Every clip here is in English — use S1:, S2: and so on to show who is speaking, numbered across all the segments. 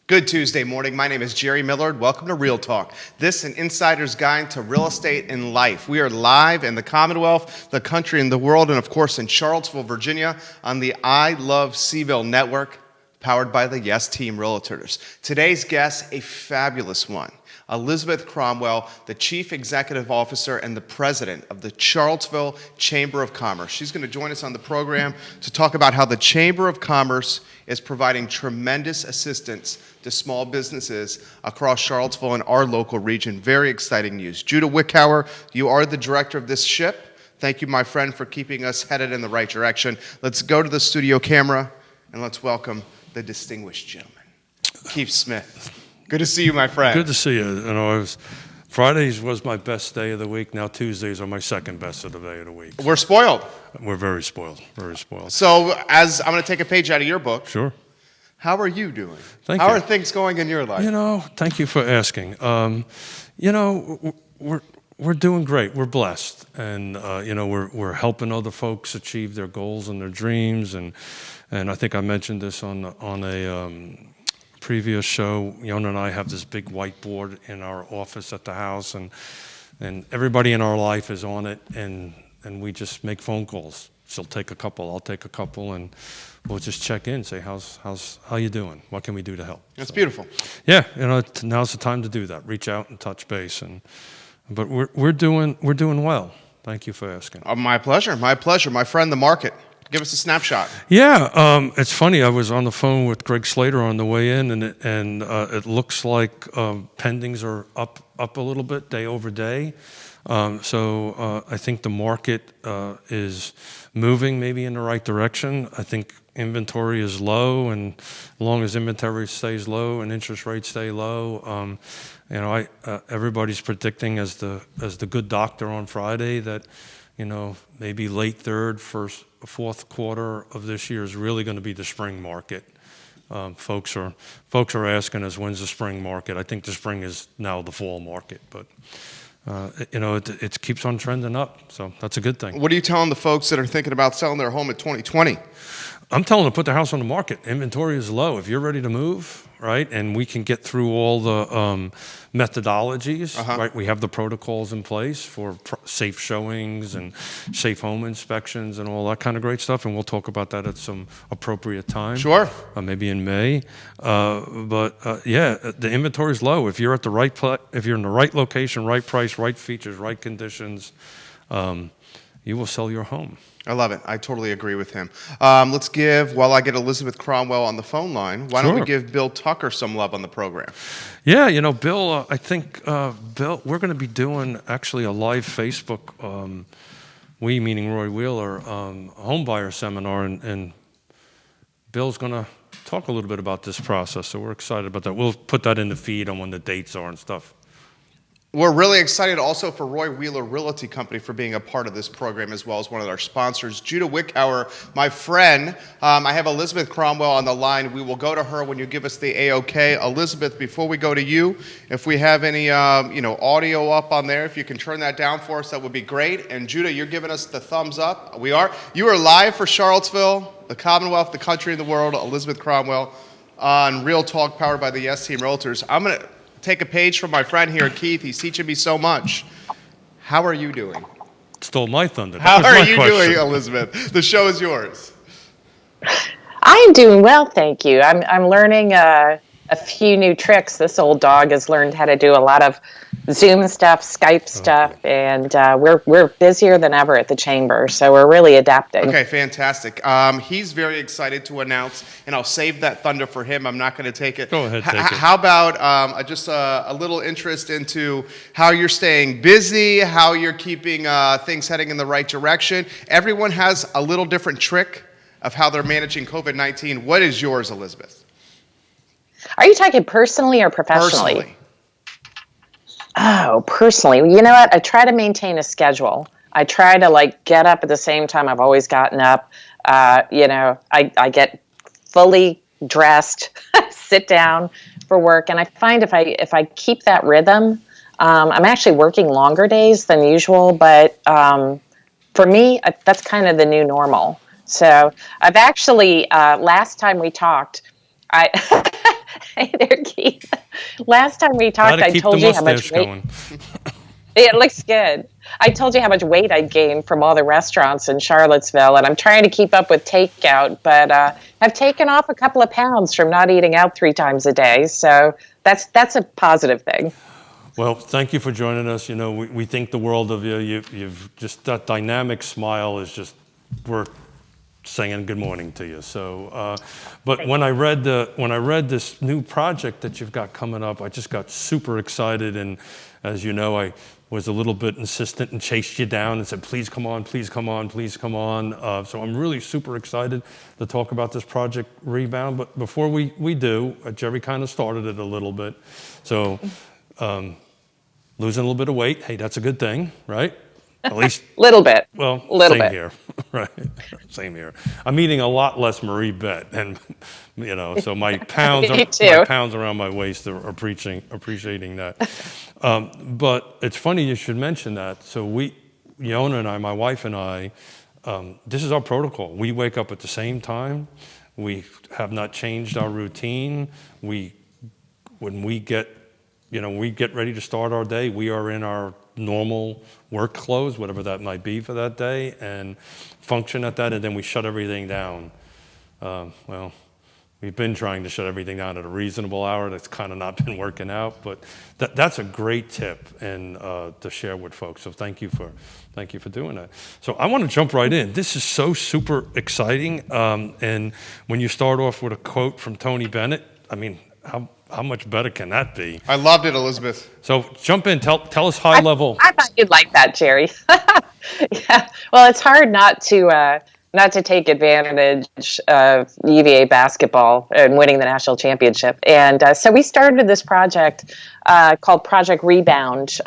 S1: Good Tuesday morning. My name is Jerry Millard. Welcome to Real Talk. This is an insider's guide to real estate and life. We are live in the Commonwealth, the country, and the world, and of course in Charlottesville, Virginia, on the I Love CVille Network, powered by the Yes Team Realtors. Today's guest, a fabulous one. Elizabeth Cromwell, the Chief Executive Officer and the President of the Charlottesville Chamber of Commerce. She's going to join us on the program to talk about how the Chamber of Commerce is providing tremendous assistance to small businesses across Charlottesville and our local region. Very exciting news. Judah Wickhauer, you are the director of this ship. Thank you, my friend, for keeping us headed in the right direction. Let's go to the studio camera and let's welcome the distinguished gentleman, Keith Smith. Good to see you, my friend.
S2: Good to see you. Fridays was my best day of the week. Now Tuesdays are my second best of the day of the week.
S1: We're spoiled.
S2: We're very spoiled. Very spoiled.
S1: So, as I'm going to take a page out of your book.
S2: Sure.
S1: How are you doing?
S2: Thank
S1: you. How
S2: you.
S1: are things going in your life?
S2: Thank you for asking. We're doing great. We're blessed, and we're helping other folks achieve their goals and their dreams, and I think I mentioned this on a previous show. Yonna and I have this big whiteboard in our office at the house, and everybody in our life is on it, and we just make phone calls. She'll take a couple, I'll take a couple, and we'll just check in, say how you doing? What can we do to help?
S1: That's beautiful.
S2: Yeah, now's the time to do that. Reach out and touch base, but we're doing well. Thank you for asking.
S1: My pleasure. My pleasure. My friend, the market. Give us a snapshot.
S2: Yeah, it's funny. I was on the phone with Greg Slater on the way in, and it looks like pendings are up a little bit day over day. So I think the market is moving maybe in the right direction. I think inventory is low, and as long as inventory stays low and interest rates stay low, everybody's predicting as the good doctor on Friday that maybe late third, fourth quarter of this year is really going to be the spring market. Folks are asking us, when's the spring market? I think the spring is now the fall market, but it keeps on trending up, so that's a good thing.
S1: What are you telling the folks that are thinking about selling their home in 2020?
S2: I'm telling them to put their house on the market. Inventory is low. If you're ready to move, right, and we can get through all the methodologies, right? We have the protocols in place for safe showings and safe home inspections and all that kind of great stuff, and we'll talk about that at some appropriate time.
S1: Sure.
S2: Maybe in May. The inventory is low. If you're at the right if you're in the right location, right price, right features, right conditions, you will sell your home.
S1: I love it. I totally agree with him. Let's while I get Elizabeth Cromwell on the phone line, why don't we give Bill Tucker some love on the program?
S2: Yeah, Bill, I think, Bill, we're going to be doing actually a live Facebook, we meaning Roy Wheeler, home buyer seminar, and Bill's going to talk a little bit about this process, so we're excited about that. We'll put that in the feed on when the dates are and stuff.
S1: We're really excited also for Roy Wheeler Realty Company for being a part of this program as well as one of our sponsors. Judah Wickhauer, my friend, I have Elizabeth Cromwell on the line. We will go to her when you give us the A-OK. Elizabeth, before we go to you, if we have any audio up on there, if you can turn that down for us, that would be great. And Judah, you're giving us the thumbs up. You are live for Charlottesville, the Commonwealth, the country, and the world. Elizabeth Cromwell on Real Talk, powered by the Yes Team Realtors. I'm going to take a page from my friend here, Keith. He's teaching me so much. How are you doing?
S2: Stole my thunder.
S1: How are you doing, Elizabeth? The show is yours.
S3: I am doing well, thank you. I'm learning a few new tricks. This old dog has learned how to do a lot of Zoom stuff, Skype stuff, and we're busier than ever at the chamber, so we're really adapting.
S1: Okay, fantastic. He's very excited to announce, and I'll save that thunder for him. I'm not going to take it.
S2: Go ahead, take it.
S1: How about just a little interest into how you're staying busy, how you're keeping things heading in the right direction? Everyone has a little different trick of how they're managing COVID-19. What is yours, Elizabeth?
S3: Are you talking personally or professionally?
S1: Personally.
S3: Oh, personally. You know what? I try to maintain a schedule. I try to get up at the same time I've always gotten up. I get fully dressed, sit down for work, and I find if I keep that rhythm, I'm actually working longer days than usual, but for me, that's kind of the new normal. So I've actually, last time we talked, Hey there, Keith. Last time we talked,
S2: Gotta
S3: I
S2: keep
S3: told
S2: the
S3: you how much
S2: mustache
S3: weight.
S2: going.
S3: It looks good. I told you how much weight I gained from all the restaurants in Charlottesville, and I'm trying to keep up with takeout, but I've taken off a couple of pounds from not eating out 3 times a day. So that's a positive thing.
S2: Well, thank you for joining us. You know, we think the world of you. You've just, that dynamic smile is just worth saying good morning to you. So, but when I read this new project that you've got coming up, I just got super excited. And as you know, I was a little bit insistent and chased you down and said, please come on, please come on, please come on. So I'm really super excited to talk about this project Rebound. But before we do, Jerry kind of started it a little bit. So losing a little bit of weight, hey, that's a good thing, right? At least
S3: Little bit.
S2: well,
S3: Little
S2: same
S3: bit.
S2: here, right? Same here. I'm eating a lot less Marie Bet, and you know, so my pounds,
S3: Me too.
S2: my pounds around my waist are appreciating that. But it's funny you should mention that. So Yonna and I, my wife and I, this is our protocol. We wake up at the same time. We have not changed our routine. When we get ready to start our day, we are in our normal work clothes, whatever that might be for that day, and function at that, and then we shut everything down. Well, we've been trying to shut everything down at a reasonable hour. That's kind of not been working out, but that's a great tip and to share with folks. So thank you for doing that. So I want to jump right in. This is so super exciting, and when you start off with a quote from Tony Bennett, I mean, how much better can that be?
S1: I loved it, Elizabeth.
S2: So jump in. Tell us high level.
S3: I thought you'd like that, Jerry. Yeah. Well, it's hard not to take advantage of UVA basketball and winning the national championship. And so we started this project called Project Rebound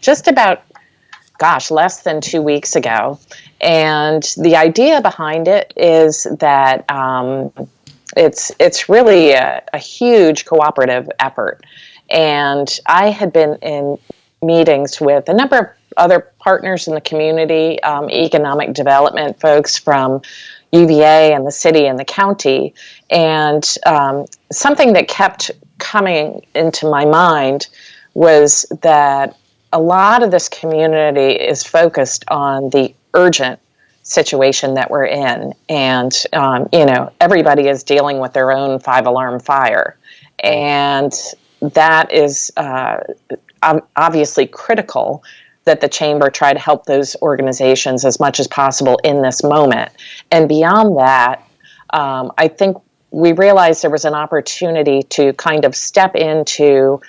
S3: just about, less than 2 weeks ago. And the idea behind it is that it's really a huge cooperative effort. And I had been in meetings with a number of other partners in the community, economic development folks from UVA and the city and the county. And something that kept coming into my mind was that a lot of this community is focused on the urgent situation that we're in. And, everybody is dealing with their own 5-alarm fire. And that is obviously critical that the chamber try to help those organizations as much as possible in this moment. And beyond that, I think we realized there was an opportunity to kind of step into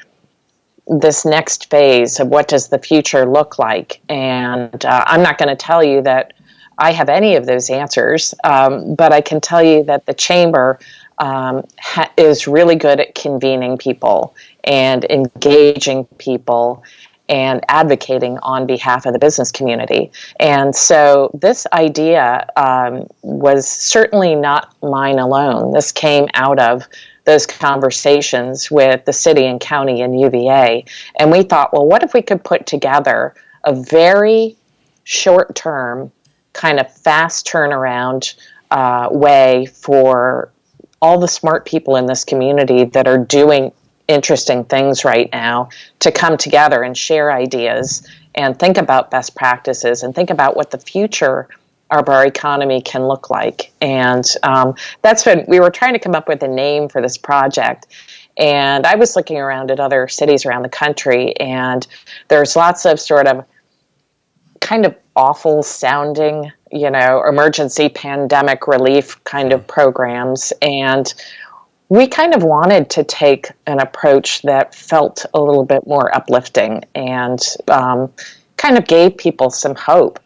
S3: this next phase of what does the future look like. And I'm not going to tell you that I have any of those answers, but I can tell you that the chamber is really good at convening people and engaging people and advocating on behalf of the business community. And so this idea was certainly not mine alone. This came out of those conversations with the city and county and UVA. And we thought, well, what if we could put together a very short-term, kind of fast turnaround way for all the smart people in this community that are doing interesting things right now to come together and share ideas and think about best practices and think about what the future of our economy can look like. And that's when we were trying to come up with a name for this project. And I was looking around at other cities around the country, and there's lots of sort of kind of awful sounding, emergency pandemic relief kind of programs. And we kind of wanted to take an approach that felt a little bit more uplifting and kind of gave people some hope.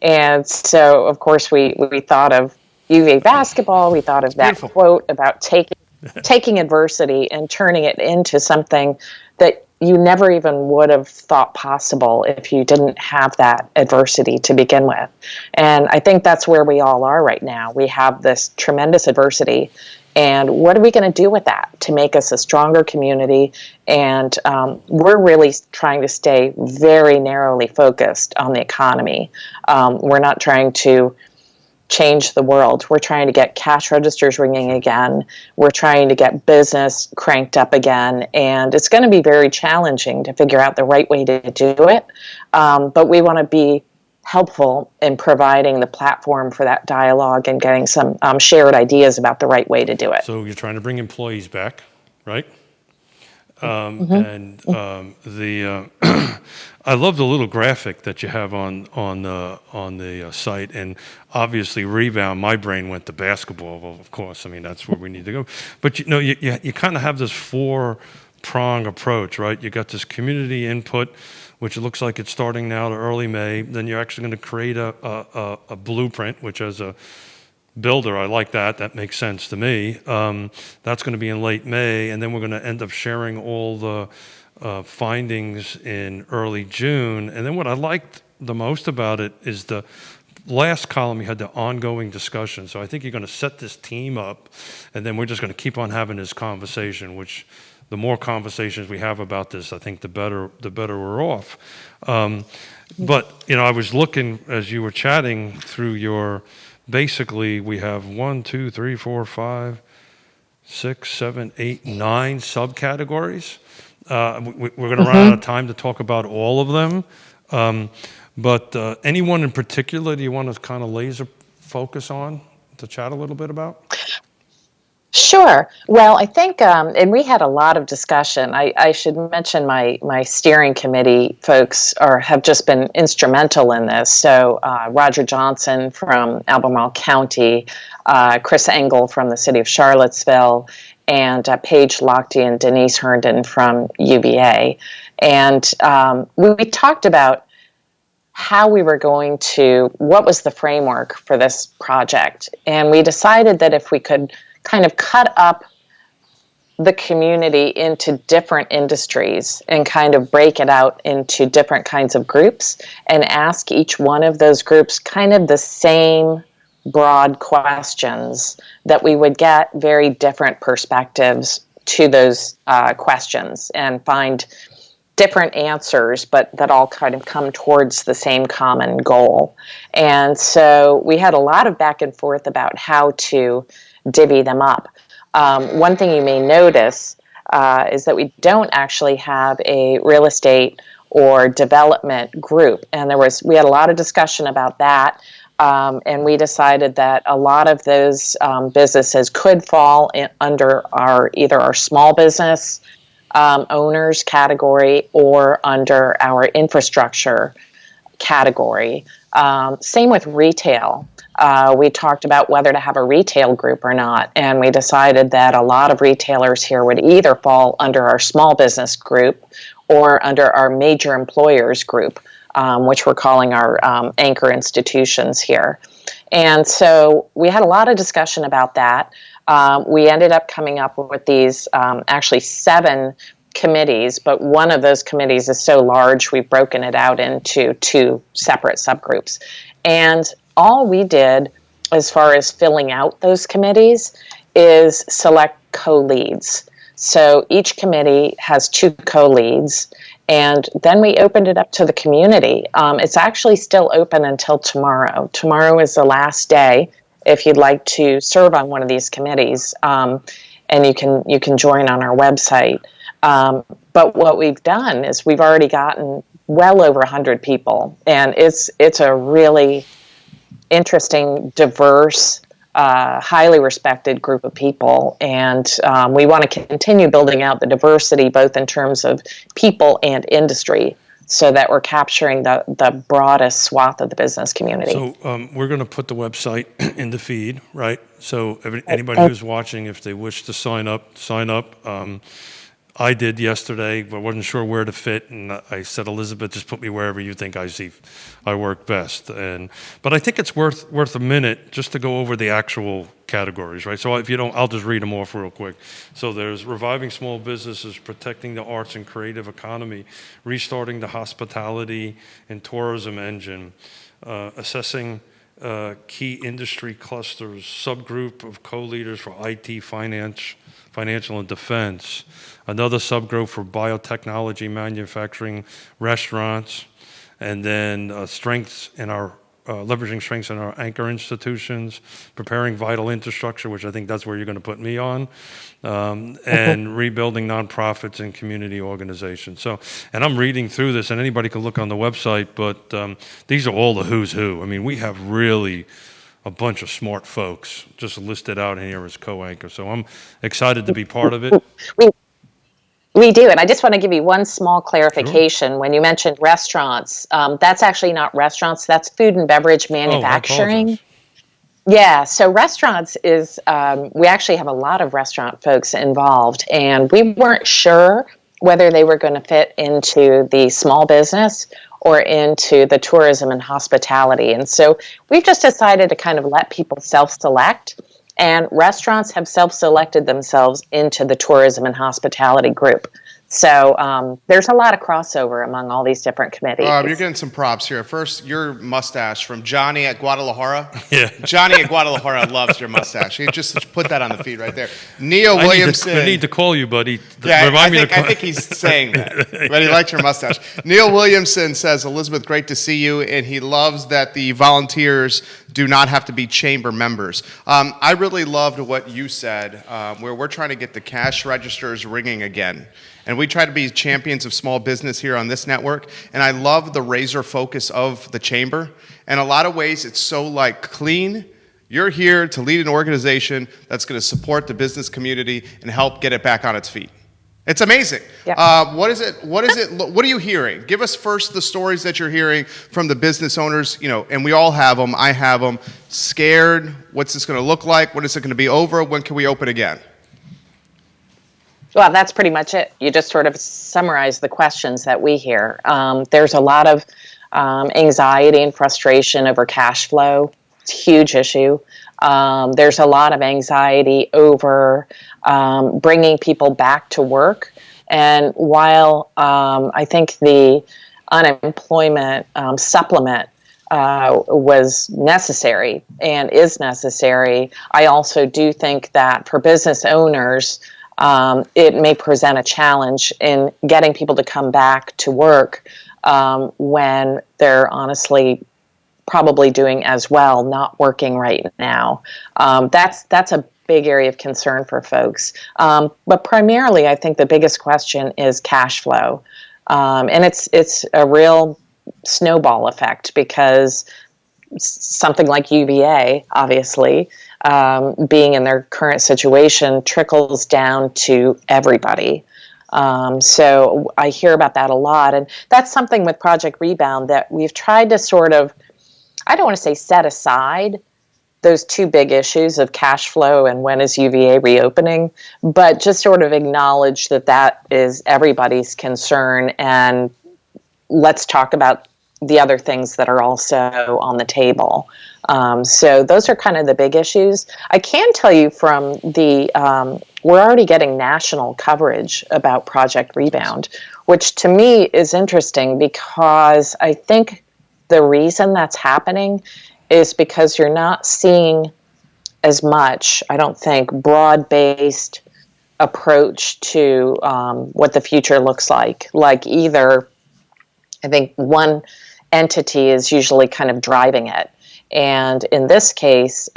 S3: And so, of course, we thought of UVA basketball. We thought of that
S1: Beautiful
S3: quote about taking adversity and turning it into something that you never even would have thought possible if you didn't have that adversity to begin with. And I think that's where we all are right now. We have this tremendous adversity. And what are we going to do with that to make us a stronger community? And we're really trying to stay very narrowly focused on the economy. We're not trying to change the world. We're trying to get cash registers ringing again. We're trying to get business cranked up again. And it's going to be very challenging to figure out the right way to do it. But we want to be helpful in providing the platform for that dialogue and getting some shared ideas about the right way to do it.
S2: So you're trying to bring employees back, right? And the I love the little graphic that you have on the site, and obviously Rebound. My brain went to basketball, well, of course. I mean, that's where we need to go. But you kind of have this 4-prong approach, right? You got this community input, which looks like it's starting now to early May. Then you're actually going to create a blueprint, which as a builder, I like that. That makes sense to me. That's going to be in late May, and then we're going to end up sharing all the findings in early June. And then what I liked the most about it is the last column, you had the ongoing discussion. So I think you're going to set this team up, and then we're just going to keep on having this conversation, which the more conversations we have about this, I think the better we're off. But, I was looking as you were chatting through your, basically we have 1, 2, 3, 4, 5, 6, 7, 8, 9 subcategories. We're going to run out of time to talk about all of them. But anyone in particular do you want to kind of laser focus on to chat a little bit about?
S3: Sure. Well, I think, and we had a lot of discussion. I should mention my steering committee folks have just been instrumental in this. So Roger Johnson from Albemarle County, Chris Engel from the city of Charlottesville, and Paige Lochte and Denise Herndon from UVA. And we talked about how we were going to, what was the framework for this project. And we decided that if we could kind of cut up the community into different industries and kind of break it out into different kinds of groups and ask each one of those groups kind of the same broad questions, that we would get very different perspectives to those questions and find different answers, but that all kind of come towards the same common goal. And so we had a lot of back and forth about how to divvy them up. One thing you may notice is that we don't actually have a real estate or development group, and we had a lot of discussion about that, and we decided that a lot of those businesses could fall under either our small business owners category or under our infrastructure category. Same with retail. We talked about whether to have a retail group or not, and we decided that a lot of retailers here would either fall under our small business group or under our major employers group, which we're calling our anchor institutions here. And so we had a lot of discussion about that. We ended up coming up with these actually 7 committees, but one of those committees is so large we've broken it out into 2 separate subgroups. And all we did as far as filling out those committees is select co-leads. So each committee has 2 co-leads, and then we opened it up to the community. It's actually still open until tomorrow. Tomorrow is the last day if you'd like to serve on one of these committees, and you can join on our website. But what we've done is we've already gotten well over 100 people, and it's a really interesting, diverse, highly respected group of people, and we want to continue building out the diversity both in terms of people and industry, so that we're capturing the broadest swath of the business community.
S2: So we're going to put the website in the feed, right? So anybody who's watching, if they wish to sign up, sign up. I did yesterday, but wasn't sure where to fit, and I said, Elizabeth, just put me wherever you think I work best. But I think it's worth a minute just to go over the actual categories, right? So if you don't, I'll just read them off real quick. So there's reviving small businesses, protecting the arts and creative economy, restarting the hospitality and tourism engine, assessing key industry clusters, subgroup of co-leaders for IT, financial and defense, another subgroup for biotechnology, manufacturing, restaurants, and then strengths in our leveraging strengths in our anchor institutions, preparing vital infrastructure, which I think that's where you're going to put me on, and rebuilding nonprofits and community organizations. So, and I'm reading through this, and anybody can look on the website, but these are all the who's who. I mean, we have really a bunch of smart folks just listed out here as co-anchor. So I'm excited to be part of it.
S3: We do, and I just want to give you one small clarification. Sure. When you mentioned restaurants, that's actually not restaurants, that's food and beverage manufacturing. Yeah, so restaurants is, we actually have a lot of restaurant folks involved, and we weren't sure whether they were going to fit into the small business or into the tourism and hospitality. And so we've just decided to kind of let people self-select, and restaurants have self-selected themselves into the tourism and hospitality group. So there's a lot of crossover among all these different committees.
S1: You're getting some props here. First, your mustache from Johnny at Guadalajara.
S2: Yeah.
S1: Johnny at Guadalajara loves your mustache. You just put that on the feed right there. Neil Williamson.
S2: I need to call you, buddy.
S1: Yeah, I think he's saying that, but he likes your mustache. Neil Williamson says, Elizabeth, great to see you, and he loves that the volunteers do not have to be chamber members. I really loved what you said, where we're trying to get the cash registers ringing again. And we try to be champions of small business here on this network. And I love the razor focus of the chamber. In a lot of ways, it's so like clean. You're here to lead an organization that's going to support the business community and help get it back on its feet. It's amazing. Yeah. What are you hearing? Give us first the stories that you're hearing from the business owners, and we all have them. I have them. Scared. What's this going to look like? When is it going to be over? When can we open again?
S3: Well, that's pretty much it. You just sort of summarize the questions that we hear. There's a lot of anxiety and frustration over cash flow. It's a huge issue. There's a lot of anxiety over bringing people back to work. And while I think the unemployment supplement was necessary and is necessary, I also do think that for business owners, it may present a challenge in getting people to come back to work when they're honestly probably doing as well, not working right now. That's a big area of concern for folks. But primarily, I think the biggest question is cash flow. And it's a real snowball effect because something like UVA, obviously, being in their current situation trickles down to everybody. So I hear about that a lot. And that's something with Project Rebound that we've tried to sort of, I don't want to say set aside those two big issues of cash flow and when is UVA reopening, but just sort of acknowledge that that is everybody's concern, and let's talk about the other things that are also on the table. So those are kind of the big issues. I can tell you from the, we're already getting national coverage about Project Rebound, which to me is interesting because I think the reason that's happening is because you're not seeing as much, I don't think, broad-based approach to what the future looks like. Like either, I think one entity is usually kind of driving it. And in this case,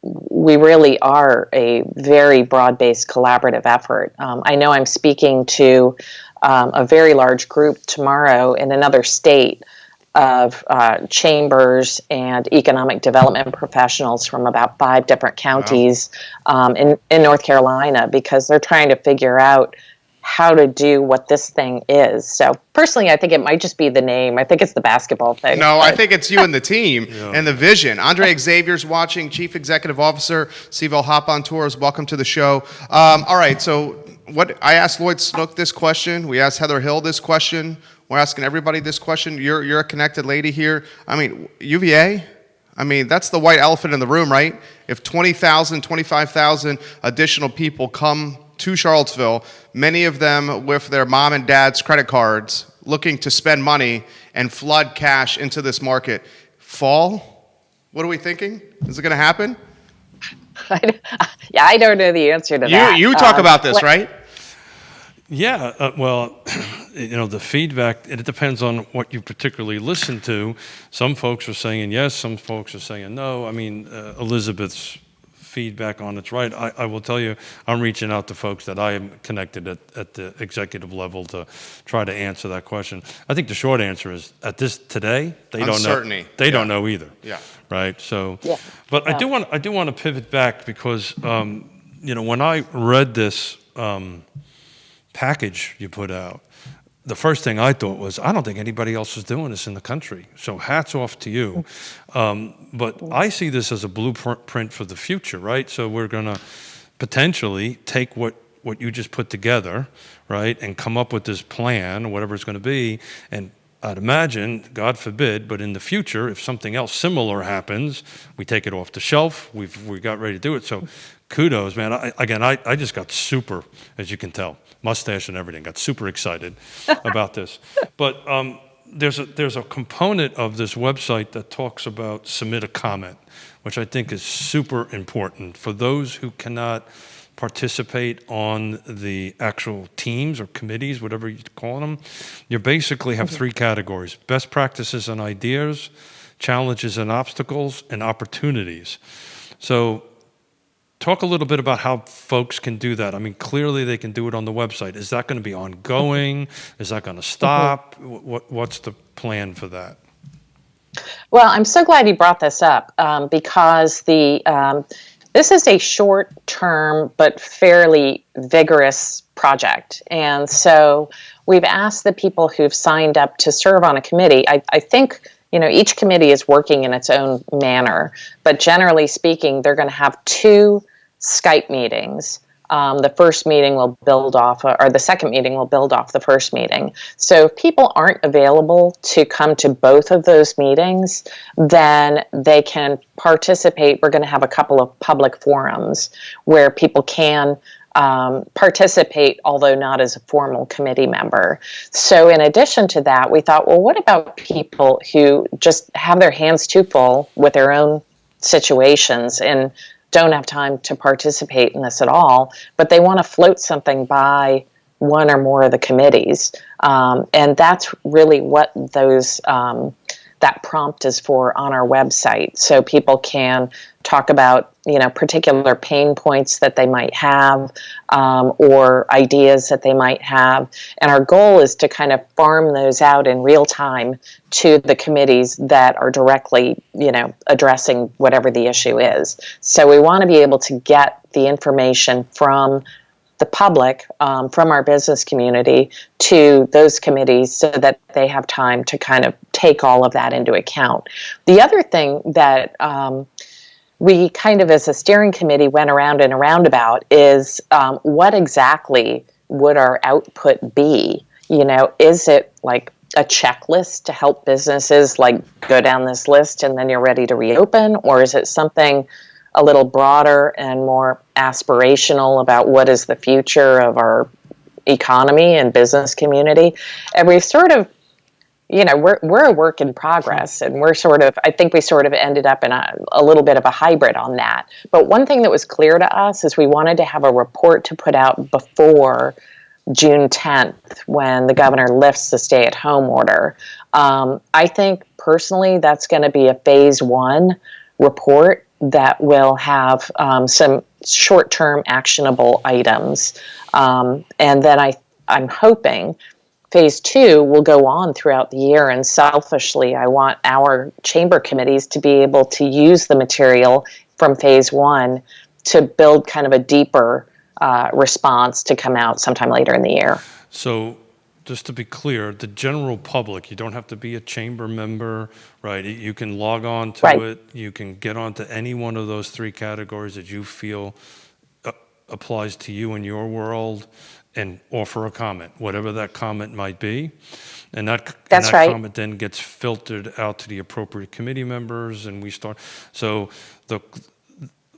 S3: we really are a very broad-based collaborative effort. I know I'm speaking to a very large group tomorrow in another state of chambers and economic development professionals from about 5 different counties in North Carolina, because they're trying to figure out how to do what this thing is. So personally, I think it might just be the name. I think it's the basketball thing.
S1: No, I think it's you and the team and the vision. Andre Xavier's watching, Chief Executive Officer, CVille Hop on Tours. Welcome to the show. All right, so I asked Lloyd Snook this question. We asked Heather Hill this question. We're asking everybody this question. You're a connected lady here. I mean, UVA, that's the white elephant in the room, right? If 20,000, 25,000 additional people come to Charlottesville, many of them with their mom and dad's credit cards, looking to spend money and flood cash into this market, fall? What are we thinking? Is it going to happen?
S3: I don't know the answer to that.
S1: You talk about this, right?
S2: Yeah, well, the feedback, it depends on what you particularly listen to. Some folks are saying yes, some folks are saying no. I mean, Elizabeth's feedback on it's right. I will tell you, I'm reaching out to folks that I am connected at the executive level to try to answer that question. I think the short answer is, today, they don't know.
S1: Uncertainty.
S2: They don't know either.
S1: Yeah.
S2: Right? So,
S3: Yeah.
S2: but I do want to pivot back because, when I read this, package you put out, the first thing I thought was, I don't think anybody else is doing this in the country. So hats off to you. But I see this as a blueprint for the future, right? So we're going to potentially take what you just put together, right, and come up with this plan, whatever it's going to be. And I'd imagine, God forbid, but in the future, if something else similar happens, we take it off the shelf. We got ready to do it. So kudos, man. I just got super, as you can tell, mustache and everything, got super excited about this. But there's a component of this website that talks about submit a comment, which I think is super important for those who cannot participate on the actual teams or committees, whatever you call them. You basically have three categories: best practices and ideas, challenges and obstacles, and opportunities. So talk a little bit about how folks can do that. I mean, clearly they can do it on the website. Is that going to be ongoing? Is that going to stop? What's the plan for that?
S3: Well, I'm so glad you brought this up because this is a short-term but fairly vigorous project. And so we've asked the people who've signed up to serve on a committee. I think each committee is working in its own manner, but generally speaking, they're going to have 2 Skype meetings. The first meeting will build off, or the second meeting will build off the first meeting. So if people aren't available to come to both of those meetings, then they can participate. We're going to have a couple of public forums where people can participate, although not as a formal committee member. So in addition to that, we thought, well, what about people who just have their hands too full with their own situations and don't have time to participate in this at all, but they want to float something by one or more of the committees. And that's really what that prompt is for on our website. So people can talk about, particular pain points that they might have, or ideas that they might have. And our goal is to kind of farm those out in real time to the committees that are directly, addressing whatever the issue is. So we want to be able to get the information from the public, from our business community to those committees so that they have time to kind of take all of that into account. The other thing that we kind of as a steering committee went around and around about is what exactly would our output be? Is it like a checklist to help businesses like go down this list and then you're ready to reopen? Or is it something a little broader and more aspirational about what is the future of our economy and business community? And we've sort of, we're a work in progress, and I think we sort of ended up in a little bit of a hybrid on that. But one thing that was clear to us is we wanted to have a report to put out before June 10th when the governor lifts the stay-at-home order. I think personally that's going to be a phase 1 report that will have some short-term actionable items. And then I'm hoping phase 2 will go on throughout the year. And selfishly, I want our chamber committees to be able to use the material from phase 1 to build kind of a deeper response to come out sometime later in the year.
S2: So just to be clear, the general public, you don't have to be a chamber member, right? You can log on to it. You can get onto any one of those 3 categories that you feel applies to you in your world and offer a comment, whatever that comment might be. And that comment then gets filtered out to the appropriate committee members, and we start. So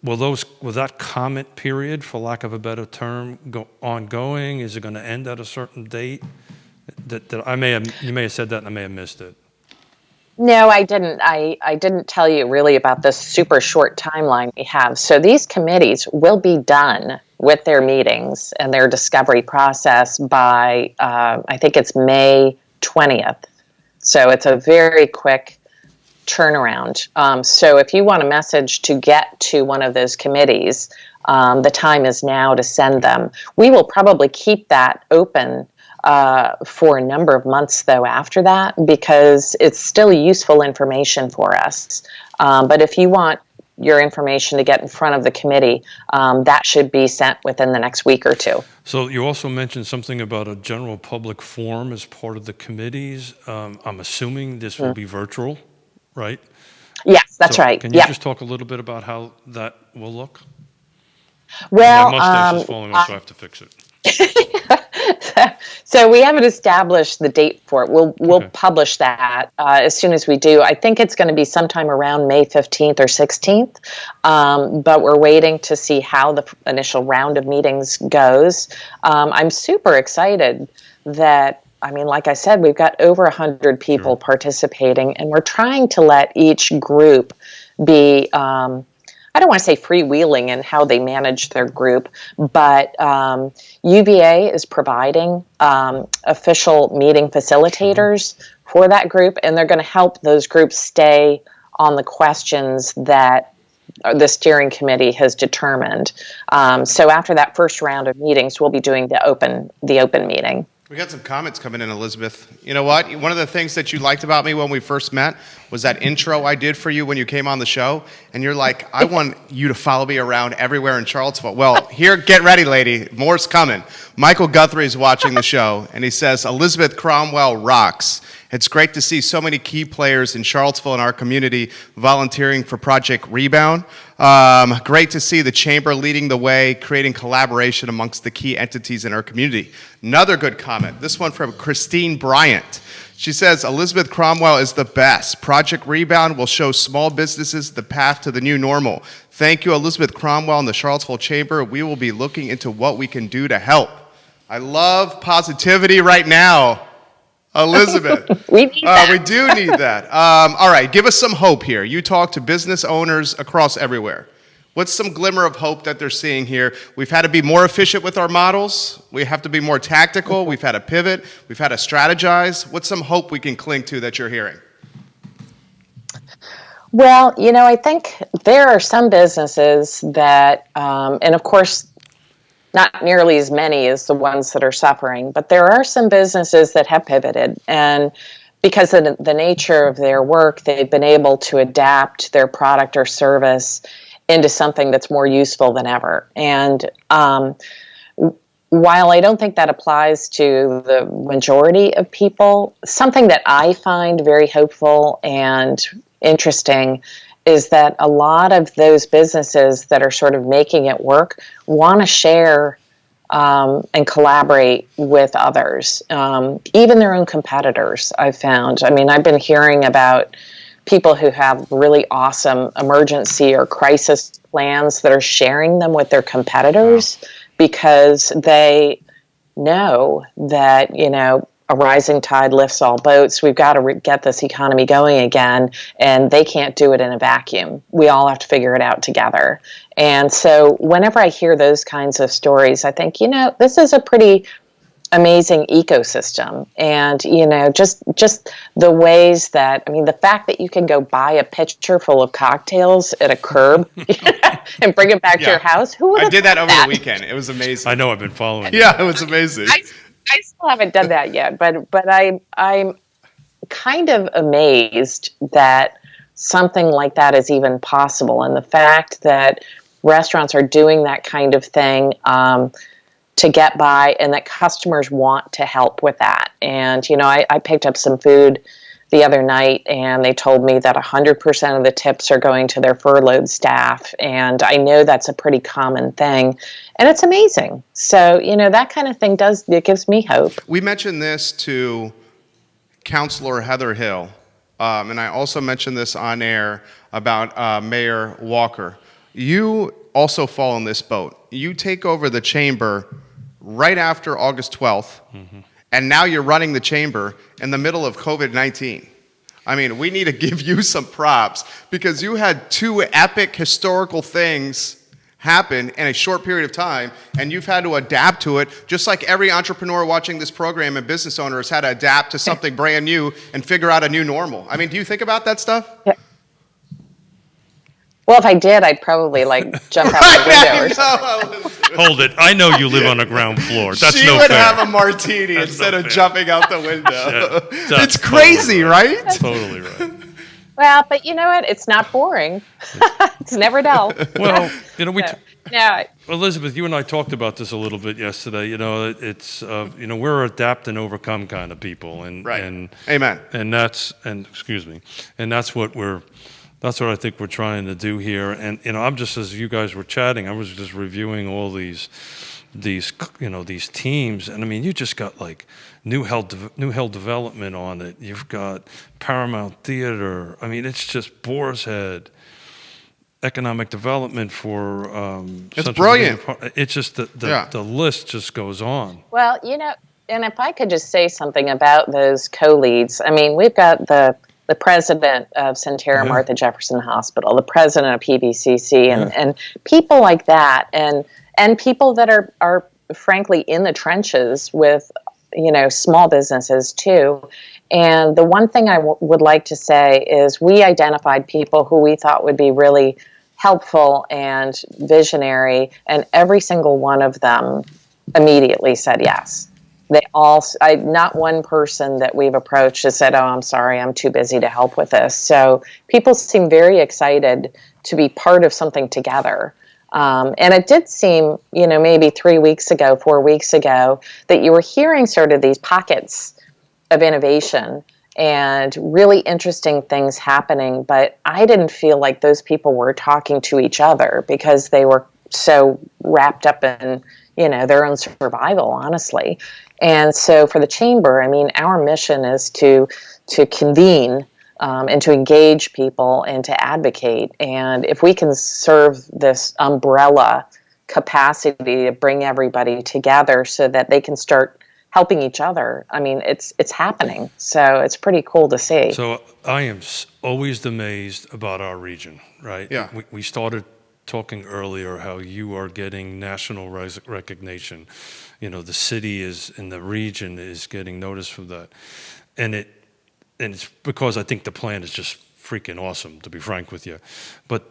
S2: will that comment period, for lack of a better term, go ongoing? Is it going to end at a certain date? That you may have said that and I may have missed it.
S3: No, I didn't. I didn't tell you really about this super short timeline we have. So these committees will be done with their meetings and their discovery process by, I think it's May 20th. So it's a very quick turnaround. So if you want a message to get to one of those committees, the time is now to send them. We will probably keep that open for a number of months, though, after that, because it's still useful information for us. But if you want your information to get in front of the committee, that should be sent within the next week or two.
S2: So you also mentioned something about a general public forum as part of the committees. I'm assuming this will be virtual, right?
S3: Yes, that's right.
S2: Can you just talk a little bit about how that will look?
S3: Well,
S2: my mustache is falling off, so I have to fix it.
S3: So we haven't established the date for it. We'll publish that as soon as we do. I think it's going to be sometime around May 15th or 16th, but we're waiting to see how the initial round of meetings goes. I'm super excited that, I mean, like I said, we've got over 100 people participating, and we're trying to let each group be I don't want to say freewheeling in how they manage their group, but UVA is providing official meeting facilitators for that group, and they're going to help those groups stay on the questions that the steering committee has determined. So after that first round of meetings, we'll be doing the open meeting.
S1: We got some comments coming in, Elizabeth. You know what? One of the things that you liked about me when we first met was that intro I did for you when you came on the show. And you're like, I want you to follow me around everywhere in Charlottesville. Well, here, get ready, lady. More's coming. Michael Guthrie is watching the show, and he says, Elizabeth Cromwell rocks. It's great to see so many key players in Charlottesville and our community volunteering for Project Rebound. Great to see the Chamber leading the way, creating collaboration amongst the key entities in our community. Another good comment, this one from Christine Bryant. She says, Elizabeth Cromwell is the best. Project Rebound will show small businesses the path to the new normal. Thank you, Elizabeth Cromwell and the Charlottesville Chamber. We will be looking into what we can do to help. I love positivity right now. Elizabeth.
S3: We need that.
S1: We do need that. All right, give us some hope here. You talk to business owners across everywhere. What's some glimmer of hope that they're seeing here? We've had to be more efficient with our models. We have to be more tactical. We've had to pivot. We've had to strategize. What's some hope we can cling to that you're hearing?
S3: Well, you know, I think there are some businesses that, and of course, not nearly as many as the ones that are suffering, but there are some businesses that have pivoted, and because of the nature of their work, they've been able to adapt their product or service into something that's more useful than ever. And while I don't think that applies to the majority of people, something that I find very hopeful and interesting is that a lot of those businesses that are sort of making it work want to share and collaborate with others, even their own competitors, I've found. I mean, I've been hearing about people who have really awesome emergency or crisis plans that are sharing them with their competitors because they know that, you know, a rising tide lifts all boats. We've got to get this economy going again, and they can't do it in a vacuum. We all have to figure it out together. And so whenever I hear those kinds of stories, I think, you know, this is a pretty amazing ecosystem. And, you know, just the ways that, I mean, the fact that you can go buy a pitcher full of cocktails at a curb and bring it back to your house. Who would have
S1: I did that over
S3: that?
S1: the weekend. It was amazing.
S2: I know, I've been following.
S1: Yeah, it was amazing.
S3: I still haven't done that yet, but I'm kind of amazed that something like that is even possible, and the fact that restaurants are doing that kind of thing to get by, and that customers want to help with that. And you know, I picked up some food the other night, and they told me that 100% of the tips are going to their furloughed staff, and I know that's a pretty common thing. And it's amazing. So, you know, that kind of thing it gives me hope.
S1: We mentioned this to Councilor Heather Hill, and I also mentioned this on air about Mayor Walker. You also fall in this boat. You take over the chamber right after August 12th, and now you're running the chamber in the middle of COVID-19. I mean, we need to give you some props because you had two epic historical things happen in a short period of time, and you've had to adapt to it, just like every entrepreneur watching this program and business owner has had to adapt to something brand new and figure out a new normal. I mean, do you think about that stuff?
S3: Yeah. Well, if I did, I'd probably jump out the window or something.
S2: Hold it. I know you live on the ground floor. That's
S1: she
S2: no
S1: would
S2: fair.
S1: have a martini instead of jumping out the window.
S2: Yeah,
S1: it's crazy, right?
S2: Totally right.
S3: Well, but you know what? It's not boring. It's never dull.
S2: Well, we.
S3: No.
S2: Elizabeth, you and I talked about this a little bit yesterday. It's we're adapt and overcome kind of people, and
S1: right.
S2: And
S1: amen.
S2: And that's what I think we're trying to do here. And I'm just, as you guys were chatting, I was just reviewing all these teams, and I mean, you just got New Hill Development on it. You've got Paramount Theater. I mean, it's just Boar's Head. Economic development for
S1: it's
S2: Central
S1: brilliant.
S2: Virginia. It's just the list just goes on.
S3: Well, and if I could just say something about those co-leads, I mean, we've got the president of Sentara Martha Jefferson Hospital, the president of PBCC, and people like that, and people that are frankly in the trenches with small businesses too. And the one thing I would like to say is we identified people who we thought would be really helpful and visionary, and every single one of them immediately said yes. They all, not one person that we've approached has said, "Oh, I'm sorry, I'm too busy to help with this." So people seem very excited to be part of something together. And it did seem, maybe 4 weeks ago, that you were hearing sort of these pockets of innovation and really interesting things happening, but I didn't feel like those people were talking to each other because they were so wrapped up in, their own survival, honestly. And so for the Chamber, I mean, our mission is to convene and to engage people and to advocate. And if we can serve this umbrella capacity to bring everybody together so that they can start helping each other, I mean, it's happening. So it's pretty cool to see.
S2: So I am always amazed about our region, right?
S1: Yeah.
S2: We started talking earlier how you are getting national recognition. The city is in the region is getting notice for that, and it's because I think the plan is just freaking awesome, to be frank with you. But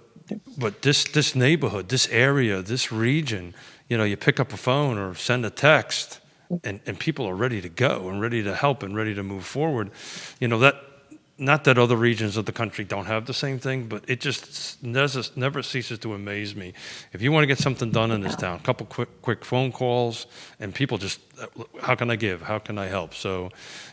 S2: this neighborhood, this area, this region, you pick up a phone or send a text, and people are ready to go and ready to help and ready to move forward. That. Not that other regions of the country don't have the same thing, but it just never ceases to amaze me. If you want to get something done in this town, a couple quick phone calls, and people just, how can I give? How can I help? So,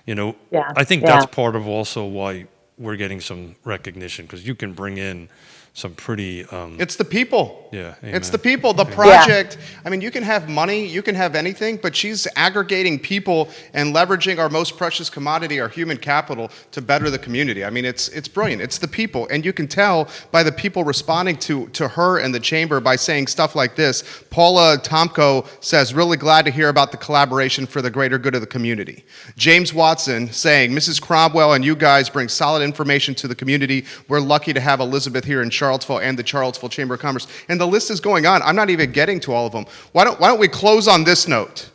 S2: I think that's part of also why we're getting some recognition, because you can bring in some pretty...
S1: it's the people.
S2: Yeah. Amen.
S1: It's the people. The project, I mean, you can have money, you can have anything, but she's aggregating people and leveraging our most precious commodity, our human capital, to better the community. I mean, it's brilliant. It's the people. And you can tell by the people responding to her and the Chamber by saying stuff like this. Paula Tomko says, "Really glad to hear about the collaboration for the greater good of the community." James Watson saying, "Mrs. Cromwell and you guys bring solid information to the community. We're lucky to have Elizabeth here in Charlottesville and the Charlottesville Chamber of Commerce." And the list is going on. I'm not even getting to all of them. Why don't we close on this note?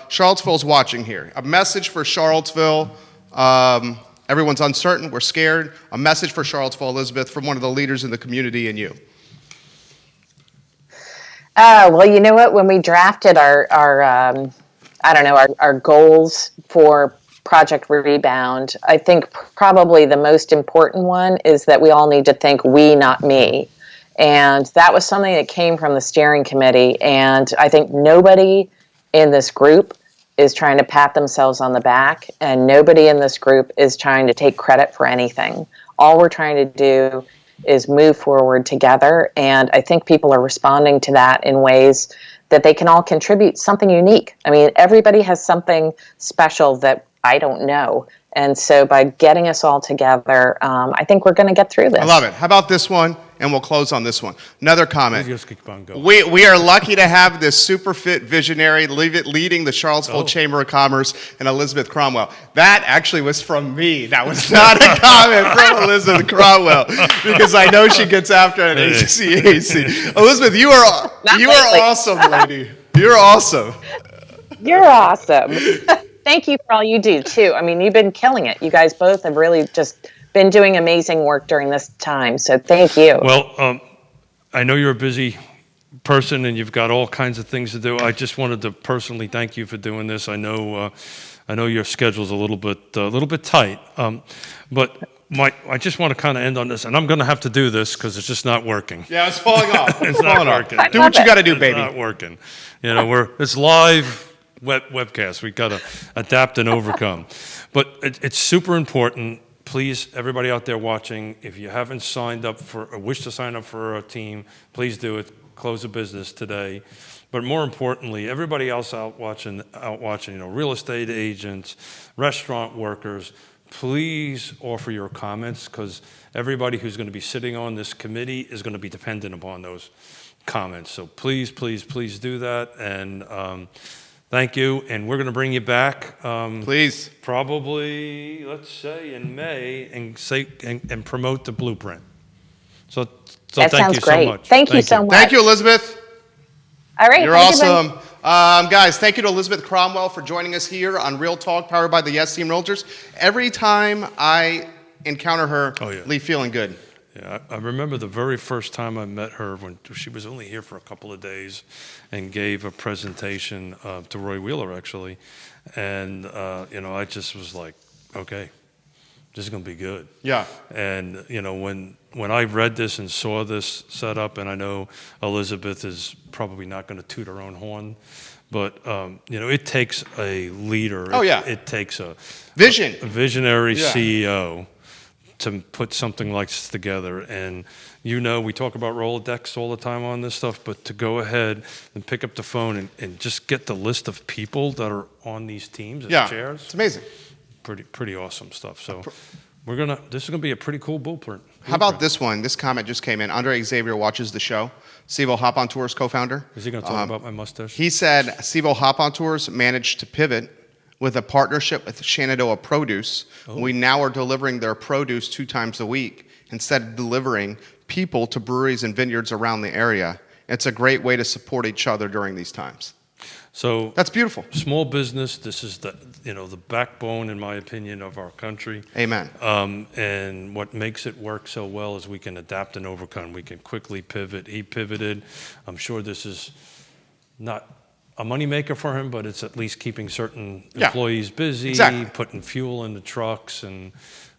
S1: Charlottesville's watching here. A message for Charlottesville. Everyone's uncertain. We're scared. A message for Charlottesville, Elizabeth, from one of the leaders in the community and you.
S3: Well, you know what? When we drafted our goals for Project Rebound, I think probably the most important one is that we all need to think we, not me. And that was something that came from the steering committee. And I think nobody in this group is trying to pat themselves on the back, and nobody in this group is trying to take credit for anything. All we're trying to do is move forward together. And I think people are responding to that in ways that they can all contribute something unique. I mean, everybody has something special that I don't know. And so by getting us all together, I think we're going to get through this.
S1: I love it. How about this one? And we'll close on this one. Another comment.
S2: Just keep on going.
S1: We are lucky to have this super fit visionary leading the Charlottesville Chamber of Commerce and Elizabeth Cromwell. That actually was from me. That was not a comment from Elizabeth Cromwell, because I know she gets after an HCAC. Elizabeth, you are awesome, lady. You're awesome.
S3: You're awesome. Thank you for all you do, too. I mean, you've been killing it. You guys both have really just been doing amazing work during this time. So thank you.
S2: Well, I know you're a busy person and you've got all kinds of things to do. I just wanted to personally thank you for doing this. I know your schedule's a little bit tight, but I just want to kind of end on this, and I'm going to have to do this because it's just not working.
S1: Yeah, it's falling off.
S2: It's not working.
S1: Do what you got to do, baby.
S2: It's not working. You know, it's live webcast. We've got to adapt and overcome. But it's super important. Please, everybody out there watching, if you haven't signed up for or wish to sign up for a team, please do it. Close the business today. But more importantly, everybody else out watching, real estate agents, restaurant workers, please offer your comments, because everybody who's going to be sitting on this committee is going to be dependent upon those comments. So please, please, please do that. And thank you. And we're going to bring you back.
S1: Please.
S2: Probably, let's say, in May, and promote the blueprint. So
S3: that
S2: thank you
S3: great.
S2: so much.
S3: Thank you so much.
S1: Thank you, Elizabeth.
S3: All right.
S1: You're awesome. Guys, thank you to Elizabeth Cromwell for joining us here on Real Talk, powered by the Yes Team Realtors. Every time I encounter her, leave feeling good.
S2: Yeah, I remember the very first time I met her when she was only here for a couple of days and gave a presentation to Roy Wheeler, actually. And, I just was like, okay, this is going to be good. Yeah. And, when I read this and saw this set up, and I know Elizabeth is probably not going to toot her own horn, but, it takes a leader. It takes a visionary CEO to put something like this together. And we talk about Rolodex all the time on this stuff, but to go ahead and pick up the phone and just get the list of people that are on these teams as chairs.
S1: It's amazing.
S2: Pretty awesome stuff. So this is gonna be a pretty cool blueprint.
S1: How about this one? This comment just came in. Andre Xavier watches the show. CVille Hop On Tours co-founder.
S2: Is he gonna talk about my mustache?
S1: He said CVille Hop On Tours managed to pivot with a partnership with Shenandoah Produce. We now are delivering their produce 2 times a week instead of delivering people to breweries and vineyards around the area. It's a great way to support each other during these times.
S2: So
S1: that's beautiful.
S2: Small business. This is the backbone, in my opinion, of our country.
S1: Amen.
S2: And what makes it work so well is we can adapt and overcome. We can quickly pivot. He pivoted. I'm sure this is not a moneymaker for him, but it's at least keeping certain employees busy, putting fuel in the trucks, and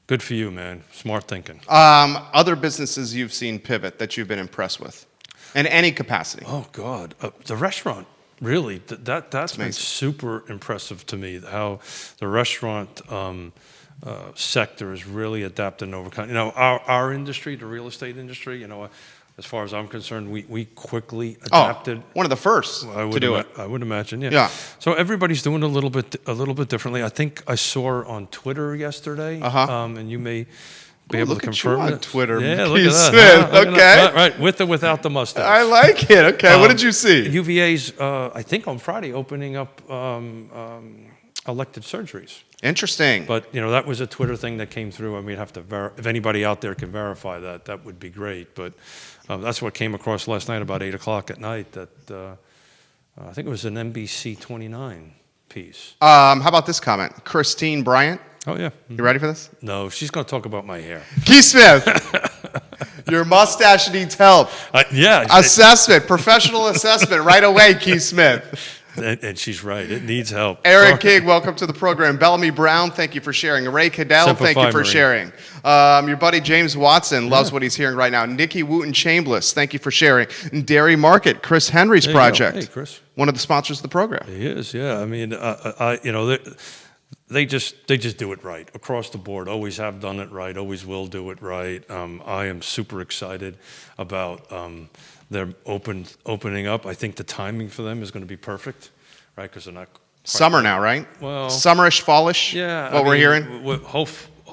S2: good for you, man. Smart thinking.
S1: Other businesses you've seen pivot that you've been impressed with, in any capacity?
S2: Oh God, the restaurant. Really, that's been super impressive to me. How the restaurant sector is really adapting and overcoming. Our industry, the real estate industry. As far as I'm concerned, we quickly adapted.
S1: One of the first to do it.
S2: I would imagine, yeah. So everybody's doing a little bit differently. I think I saw on Twitter yesterday, and you may be able to confirm
S1: it.
S2: On
S1: Twitter,
S2: yeah, look at that.
S1: Smith. Okay,
S2: right, with or without the mustache.
S1: I like it. Okay, what did you see?
S2: UVA's, I think on Friday, opening up elective surgeries.
S1: Interesting.
S2: But that was a Twitter thing that came through. I mean, have to if anybody out there can verify that would be great. But that's what came across last night about 8:00 at night. That I think it was an NBC 29 piece.
S1: How about this comment, Christine Bryant?
S2: Oh yeah.
S1: You ready for this?
S2: No, she's going to talk about my hair.
S1: Keith Smith, your mustache needs help. Assessment, professional assessment, right away, Keith Smith.
S2: And she's right. It needs help.
S1: Eric King, welcome to the program. Bellamy Brown, thank you for sharing. Ray Cadell, thank you for sharing. Your buddy James Watson loves what he's hearing right now. Nikki Wooten Chambliss, thank you for sharing. And Dairy Market, Chris Henry's project.
S2: Hey, Chris.
S1: One of the sponsors of the program.
S2: He is, yeah. I mean, they just do it right across the board. Always have done it right. Always will do it right. I am super excited about their opening up. I think the timing for them is going to be perfect, right? Because they're not
S1: Summer now, right?
S2: Well,
S1: summerish, fallish.
S2: Yeah,
S1: What we're hearing.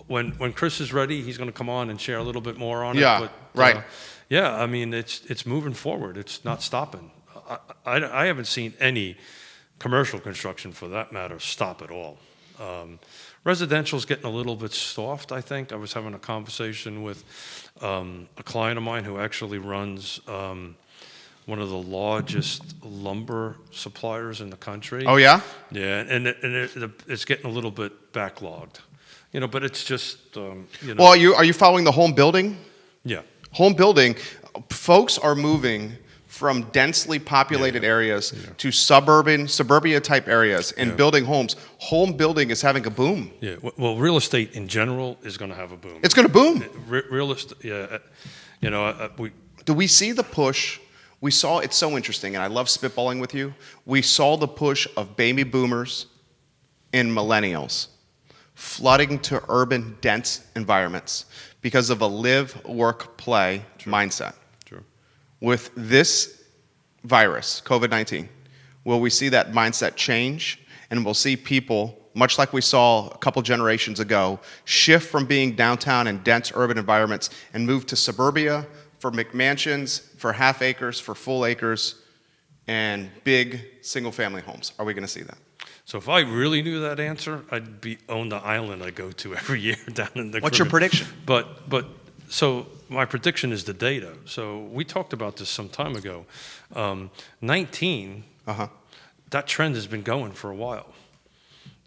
S2: When Chris is ready, he's going to come on and share a little bit more on
S1: Yeah,
S2: it. But,
S1: right.
S2: Yeah, I mean, it's moving forward. It's not stopping. I haven't seen any commercial construction, for that matter, stop at all. Residential's getting a little bit soft, I think. I was having a conversation with a client of mine who actually runs one of the largest lumber suppliers in the country.
S1: Oh, yeah?
S2: Yeah, and it's getting a little bit backlogged. But it's just,
S1: Well, are you following the home building?
S2: Yeah.
S1: Home building, folks are moving from densely populated areas to suburbia type areas and building homes. Home building is having a boom.
S2: Yeah, well, real estate in general is going to have a boom.
S1: It's going to boom.
S2: Real estate, yeah.
S1: Do we see the push? We saw, it's so interesting, and I love spitballing with you. We saw the push of baby boomers and millennials flooding to urban, dense environments because of a live, work, play mindset.
S2: Sure.
S1: With this virus, COVID-19, will we see that mindset change? And we'll see people, much like we saw a couple generations ago, shift from being downtown and dense urban environments and move to suburbia for McMansions, for half acres, for full acres, and big single-family homes. Are we going to see that?
S2: So if I really knew that answer, I'd own the island I go to every year down in the
S1: What's your prediction?
S2: So my prediction is the data. So we talked about this some time ago. 19, that trend has been going for a while.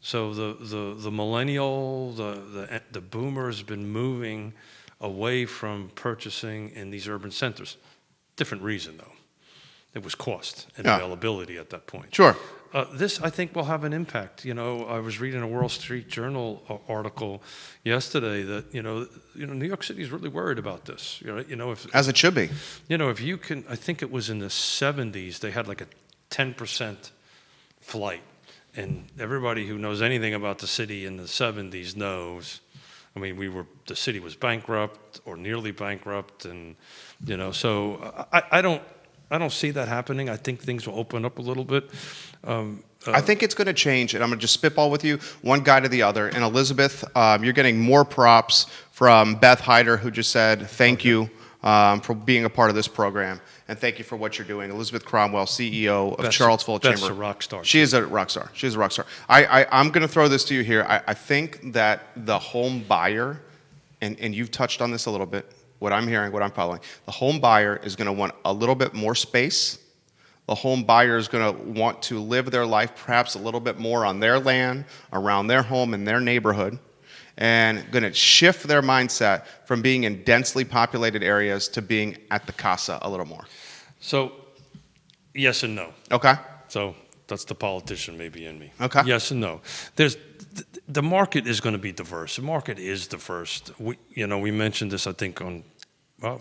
S2: So the millennial, the boomer has been moving away from purchasing in these urban centers. Different reason, though. It was cost and availability at that point.
S1: Sure.
S2: This, I think, will have an impact. I was reading a Wall Street Journal article yesterday that New York City is really worried about this.
S1: As it should be.
S2: If you can, I think it was in the 70s, they had like a 10% flight, and everybody who knows anything about the city in the 70s knows. I mean, the city was bankrupt or nearly bankrupt, and so I don't see that happening. I think things will open up a little bit.
S1: I think it's going to change, and I'm going to just spitball with you, one guy to the other. And Elizabeth, you're getting more props from Beth Hyder, who just said thank you for being a part of this program, and thank you for what you're doing. Elizabeth Cromwell, CEO of Charlottesville Chamber.
S2: Beth's a rock star.
S1: She is a rock star. She's a rock star. I'm going to throw this to you here. I think that the home buyer, and you've touched on this a little bit, what I'm hearing, what I'm following, the home buyer is going to want a little bit more space. The home buyer is going to want to live their life perhaps a little bit more on their land, around their home, in their neighborhood, and going to shift their mindset from being in densely populated areas to being at the casa a little more.
S2: So, yes and no.
S1: Okay.
S2: So that's the politician maybe in me.
S1: Okay.
S2: Yes and no. The market is going to be diverse. The market is diverse. We mentioned this, I think,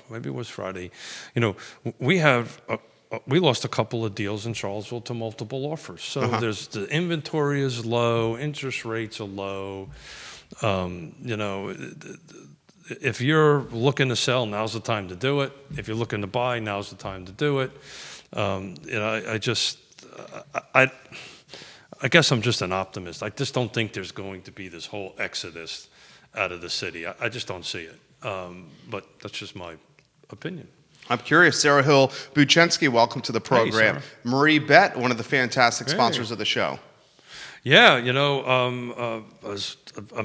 S2: maybe it was Friday. We lost a couple of deals in Charlottesville to multiple offers. So the inventory is low, interest rates are low. If you're looking to sell, now's the time to do it. If you're looking to buy, now's the time to do it. I guess I'm just an optimist. I just don't think there's going to be this whole exodus out of the city. I just don't see it. But that's just my opinion.
S1: I'm curious. Sarah Hill Buchensky, welcome to the program.
S2: Hey,
S1: Marie Bett, one of the fantastic sponsors of the show.
S2: Yeah, I'm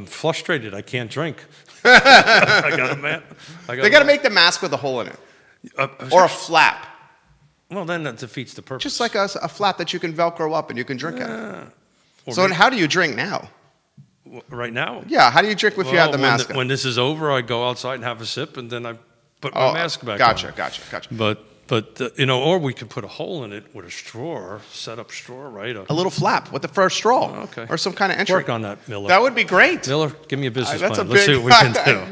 S2: frustrated. I can't drink. I got a man.
S1: They got to make the mask with a hole in it, or a flap.
S2: Well, then that defeats the purpose.
S1: Just like a flap that you can Velcro up and you can drink out of. So how do you drink now?
S2: Right now?
S1: Yeah, how do you drink if you have the mask on?
S2: When this is over, I go outside and have a sip, and then I put my mask back on.
S1: Gotcha.
S2: But or we could put a hole in it with a straw, set up straw, right?
S1: A little flap with the first straw.
S2: Oh, okay.
S1: Or some kind of entry.
S2: Work on that, Miller.
S1: That would be great.
S2: Miller, give me a business
S1: That's
S2: plan.
S1: a
S2: Let's see what we can do.